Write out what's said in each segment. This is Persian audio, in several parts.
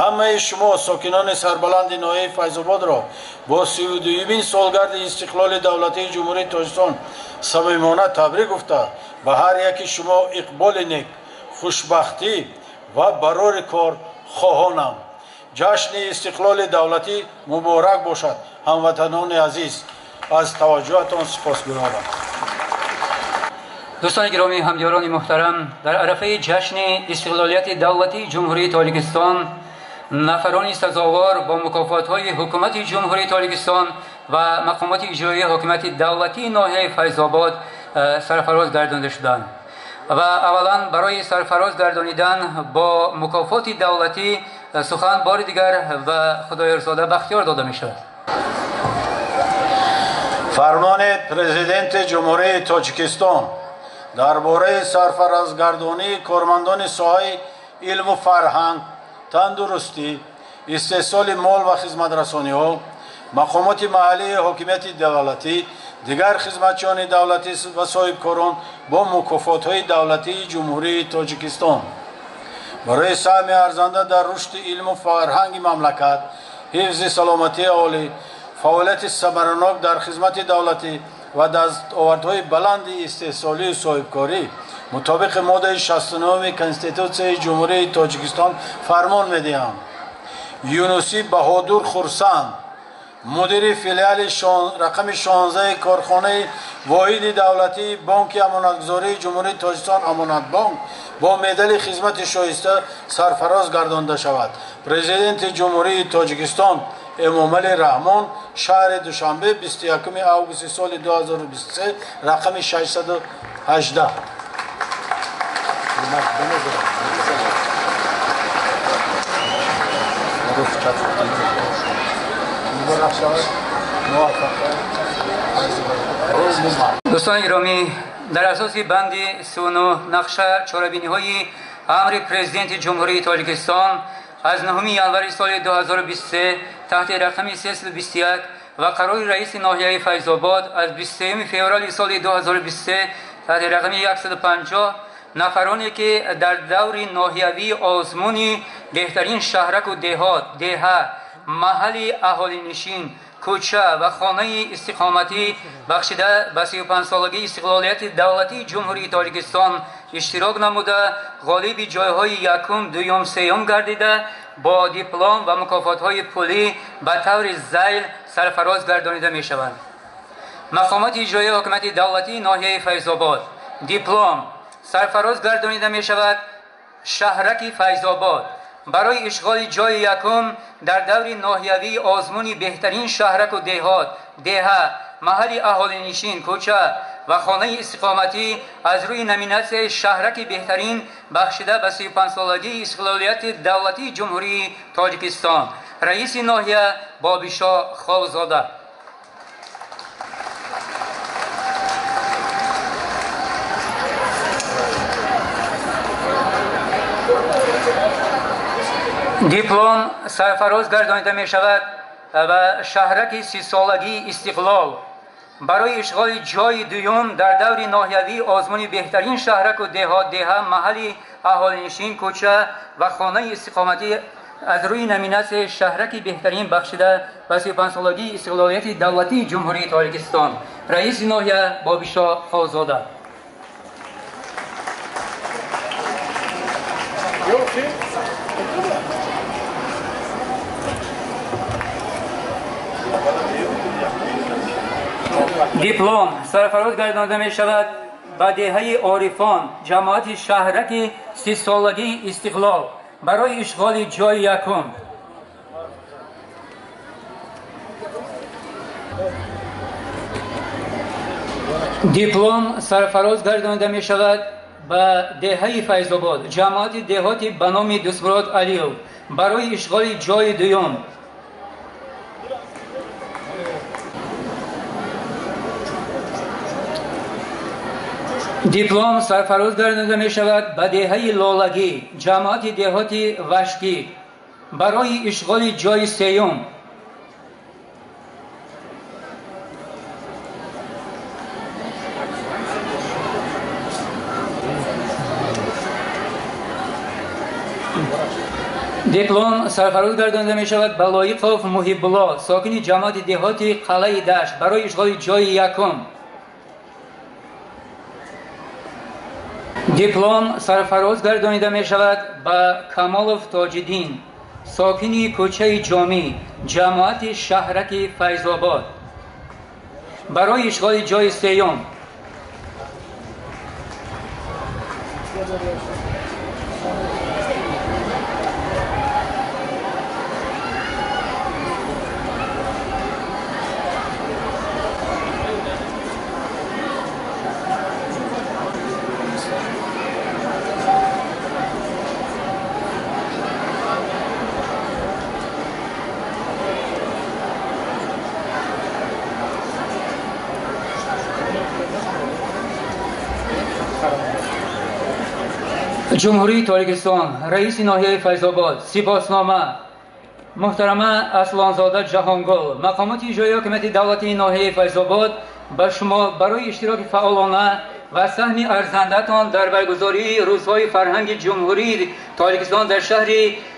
ҳамаи шумо сокинони сарбаланди ноҳияи Файзободро бо 32-ин солгарди истиқлоли давлатии ҷумҳурии Тоҷикистон самимона табрик гуфта, ба ҳар яки шумо иқболи нек, хушбахтӣ ва барори кор хоҳонам. ҷашни истиқлоли давлатӣ муборак бошад. ҳамватанони азиз, аз таваҷҷӯҳатон сипосгузорам. دوستان گرامی، همدیاران محترم، در عرفه جشن استقلالیت دولتی جمهوری تاجیکستان نفرانی سزاوار با مکافات‌های حکومت جمهوری تاجیکستان و مقامات اجرایی حکومت دولتی ناحیه فیض‌آباد سرفراز گردانده شدند و اولا برای سرفراز گردانیدن با مکافات دولتی سخن بار دیگر و خدایارزاده بختیار داده می‌شود. فرمان پرزیدنت جمهوری تاجیکستان درباره سرفرازگردانی کارمندان ساحه علم و فرهنگ، تندرستی، استحصال مال و خدمت‌رسانی‌ها، مقامات محلی حکومت دولتی، دیگر خدمتچیان دولتی و صاحبکاران با مکافات‌های دولتی جمهوری تاجیکستان برای سهم ارزنده در رشد علم و فرهنگ مملکت، حفظ سلامتی عالی، فعالیت ثمرناک در خدمت دولتی و دستاوردهای بلند استحصالی و صاحبکاری مطابق ماده 69 کنستیتوسیون جمهوری تاجیکستان فرمان می‌دهم. یونوسی بهادر خورسند، مدیر فیلیال رقم 16 کارخانه واحد دولتی بانک امانتگذاری جمهوری تاجیکستان امانت بانک با مدال خدمت شایسته سرفراز گردانده شود. پرزیدنت جمهوری تاجیکستان امامعلی رحمان، شهر دوشنبه، 21 آگوست سال 2023، رقم 618. دوستان گرامی، در اساس بند 39 نقشه چاره‌بینی‌های امر پرزیدنت جمهوری تاجیکستان از 9 ینوری سال 2023 تحت رقم 321 و قرار رئیس ناحیه فیض‌آباد از 23 فوریه سال 2023 تحت رقم 150 نفرانی که در دور ناحیوی آزمون بهترین شهرک و دهه محل اهالی نشین کوچه و خانه استقامتی بخشیده به 35 سالگی استقلالیت دولتی جمهوری تاجیکستان اشتراک نموده غالب جایهای یکم، دوم، سوم گردیده با دیپلم و مکافات‌های پولی به طور ذیل سرفراز گردانیده می شوند. مقامات اجرایی حکومت دولتی ناحیه فیض‌آباد دیپلم سرفراز گردانیده می شود. شهرک فیض‌آباد برای اشغال جای یکم در دور ناحیوی آزمون بهترین شهرک و دهه محل اهالی نشین کوچه و خانه استقامتی از روی نامیناسیون شهرک بهترین بخشیده به 35 سالگی استقلالیت دولتی جمهوری تاجیکستان رئیس ناحیه بابیشا خالزاده. دیپلم سرفراز گردانیده می شود و شهرک 30 سالگی استقلال برای اشغال جای دوم در دور ناحیوی آزمون بهترین شهرک و دهه محل اهالی نشین کوچه و خانه استقامتی از روی نامیناسیون شهرک بهترین بخشیده به 35 سالگی استقلالیت دولتی جمهوری تاجیکستان رئیس ناحیه بابیشا خالزاده. دیپلم سرفراز گردانیده می شود به دهه عارفان جماعت شهرک 30 سالگی استقلال برای اشغال جای یکم. دیپلم سرفراز گردانیده می شود به دهه فیض‌آباد جماعت دهاتی به نام دوستمراد علیو برای اشغال جای دوم. دیپلم سرفراز گردانیده می شود به دهه لالگی جماعت دهاتی وشکی برای اشغال جای سوم. دیپلم سرفراز گردانیده می شود به لایق محب الله ساکن جماعت دهاتی قلعه دشت برای اشغال جای یکم. دیپلم سرفراز گردانیده می شود به کمالوف تاج‌الدین ساکن کوچه جامی جماعت شهرک فیض‌آباد برای اشغال جای سیوم. جمهوری تاجیکستان رئیس ناحیه فیض‌آباد سپاسنامه محترمه اصلانزاده جهانگل مقامات اجرایی حکومت دولتی ناحیه فیض‌آباد به شما برای اشتراک فعالانه و سهم ارزنده‌تان در برگزاری روزهای فرهنگ جمهوری تاجیکستان در شهر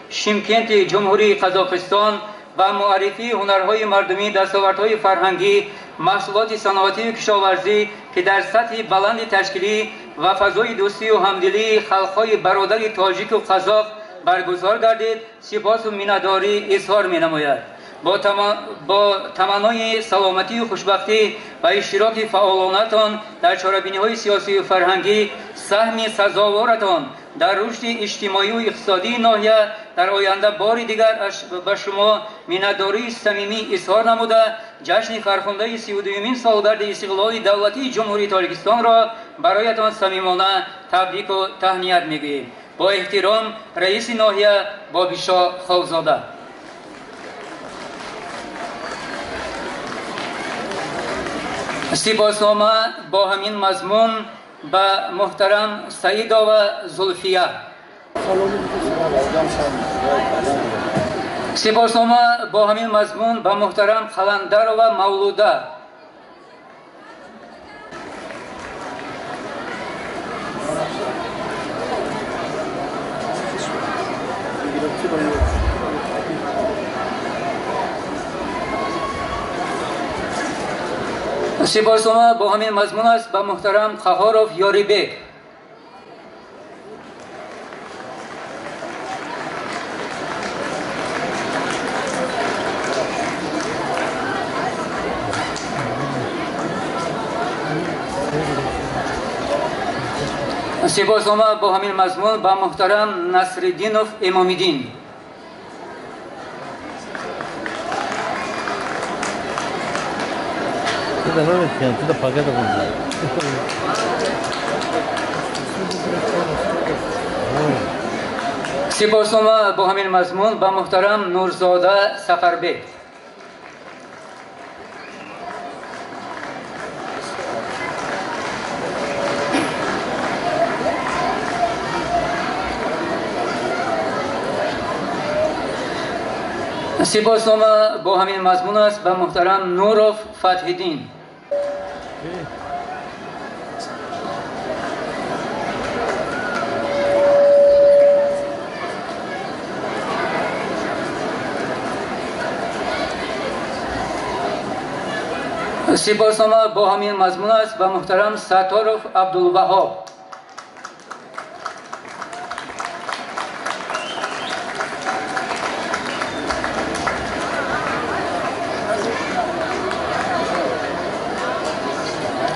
شیمکنت جمهوری قزاقستان و معرفی هنرهای مردمی دستاوردهای فرهنگی محصولات صنعتی و کشاورزی که در سطح بلند تشکیلی و فضای دوستی و همدلی خلق‌های برادر تاجیک و قزاق برگزار گردید سپاس و مینه‌داری اظهار می‌نماید. با تمنای سلامتی و خوشبختی و اشتراک فعالانتان در چاره‌بینی‌های سیاسی و فرهنگی سهم سزاوارتان در رشد اجتماعی و اقتصادی ناحیه در آینده بار دیگر به شما مینه‌داری صمیمی اظهار نموده جشن فرخنده 32مین سالگرد استقلال دولتی جمهوری تاجیکستان را برایتان صمیمانه تبریک و تهنیت می‌گوییم. با احترام رئیس ناحیه بابیشا خالزاده. سپاسنامه با همین مضمون به محترم سعیدا و زلفیه. سپاسنامه با همین مضمون به محترم قلندر و مولوده. سپاسنامه با همین مضمون است به محترم قهاروف یاریبک. سپاسنامه با همین مضمون به محترم نصرالدینوف امامیدین. سپاسنامه با همین مضمون به محترم نورزاده سفربک. سپاسنامه با همین مضمون است به محترم نوروف فتح‌الدین. سپاسنامه با همین مضمون است به محترم ستاروف عبدالوهاب.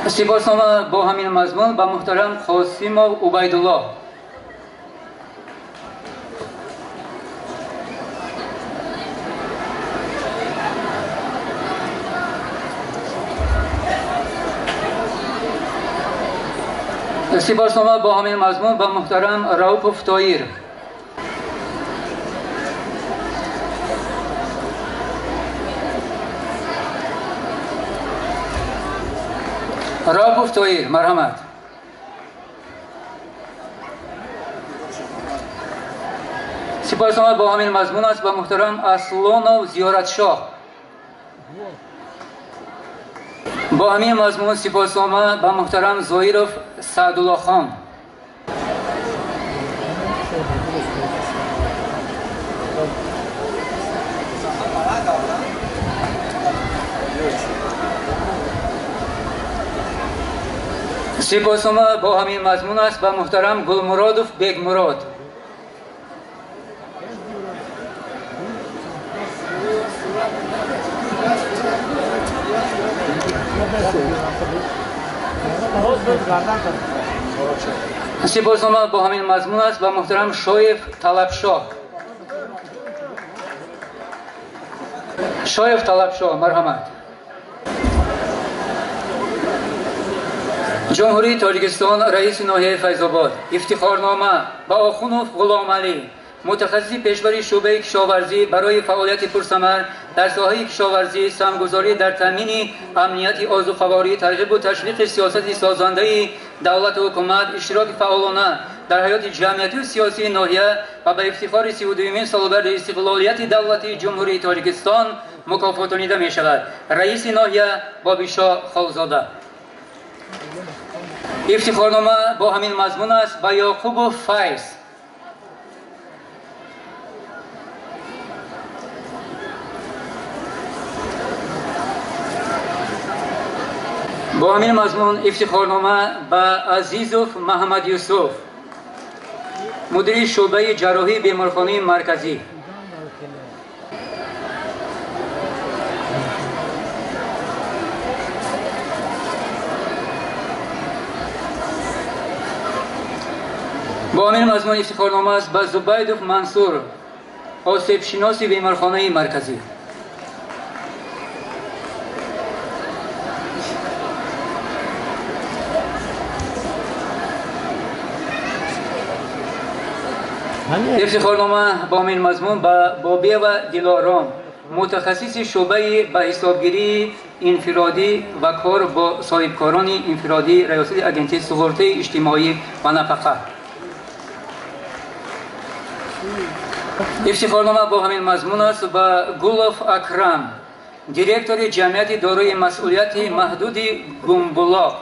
سپاسنامه با همین مضمون به محترم قاسم عبیدالله. سپاسنامه با همین مضمون به محترم رؤوف طاهر. رؤوف طاهر مرحمت. سپاسنامه با همین مضمون است به محترم اصلانو زیارتشاه. با همین مضمون سپاسنامه به محترم زهیروف سعدالله خان. سپاسنامه با همین مضمون است به محترم گلمرادوف بیگ مراد. سپاسنامه با همین مضمون است به محترم شایف طلبشاه. شایف طلبشاه، مرحمت. جمهوری تاجیکستان رئیس ناحیه فیض‌آباد افتخارنامه به آخونوف غلام علی، متخصص پیشبری شعبه کشاورزی برای فعالیت پرثمر در ساحه کشاورزی، سهمگذاری در تامین امنیت آذوقه‌واری، ترغیب و تشویق سیاست سازنده دولت و حکومت، اشتراک فعالانه در حیات جمعیتی و سیاسی ناحیه و به افتخار 32مین سالگرد استقلالیت دولت جمهوری تاجیکستان مکافاتانیده می شود. رئیس ناحیه بابیشاه خالزاده. افتخارنامه با همین مضمون است به یعقوب فیض. با همین مضمون افتخارنامه به عزیزوف محمد یوسف، مدیر شعبه جراحی بیمارخانه مرکزی. با همین مضمون افتخارنامه است به زبیدوف منصور، آسیب شناسی بیمارخانه مرکزی. افتخارنامه با همین مضمون به بابیه و دلارام، متخصص شعبه به حسابگیری انفرادی و کار با صاحبکاران انفرادی ریاست اجنسی سپورت اجتماعی و نفقه. افتخارنامه با همین مضمون است به گولوف اکرم، دیرکتور جمعیت دارای مسئولیت محدود گمبولاق.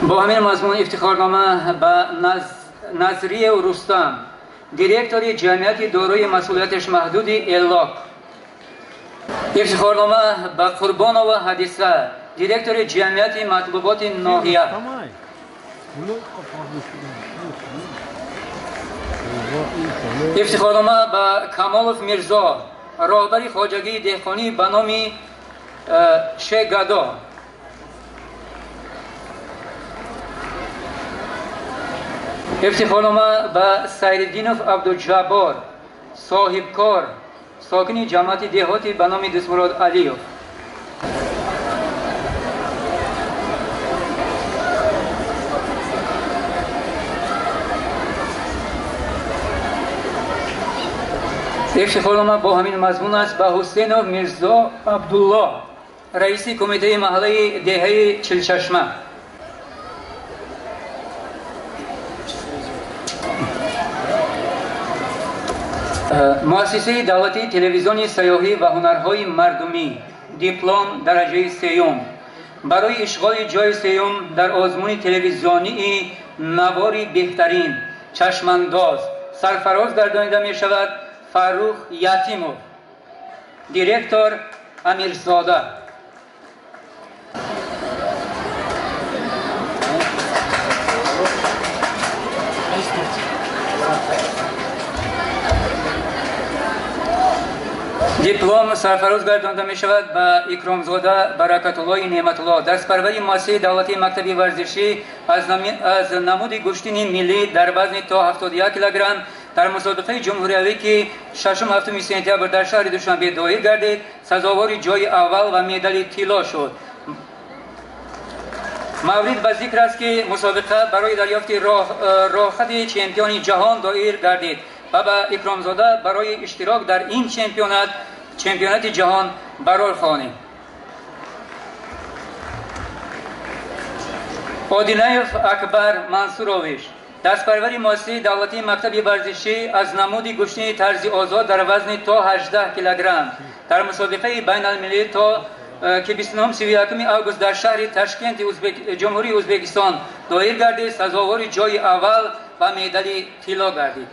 با همین مضمون افتخارنامه به نظریه و رستم، دیرکتور جمعیت دارای مسئولیتش محدود الاق. افتخارنامه به قربان و حدیثه، دیرکتور جمعیت مطلوبات ناحیه. افتخارنامه به کمالوف میرزا، راهبر خواجگی دهقانی به نام شگدا. افتخارنامه به سیرالدینوف عبدالجبار، صاحبکار ساکن جماعت دهاتی به نام دستمراد علیوف. افتخارنامه با همین مضمون است به حسین میرزا عبدالله، رئیس کمیته محله دهه چلچشمه. مؤسسه دولتی تلویزیونی سیاحی و هنرهای مردمی، دیپلم درجه سیوم، برای اشغال جای سیوم در آزمون تلویزیونی نواری بهترین چشمانداز سرفراز گردانیده می شود فروخ یتیموف، دیرکتور امیرزاده. دیپلم سرفراز گردانیده می شود به اکرامزاده برکت الله نعمت الله، دستپروری مؤسسه دولتی مکتب ورزشی از نمود گوشتین ملی در وزن تا 71 کیلوگرم در مسابقه جمهوری که 6 سپتامبر در شهر دوشنبه دایر گردید، سزاوار جای اول و مدال طلا شد. مورد به ذکر است که مسابقه برای دریافت راهخط چمپیون جهان دایر گردید و به اکرامزاده برای اشتراک در این چمپیونات جهان برار خوانیم. آدینایف اکبر منصورویش، دستپروری مؤسسه دولتی مکتب ورزشی از نمود گوشتین طرزی آزاد در وزن تا 18 کیلوگرم در مسابقه بین المللی تا که 29 آگوست در شهر تشکند جمهوری ازبکستان دایر گردید سزاوار جای اول و مدال طلا گردید.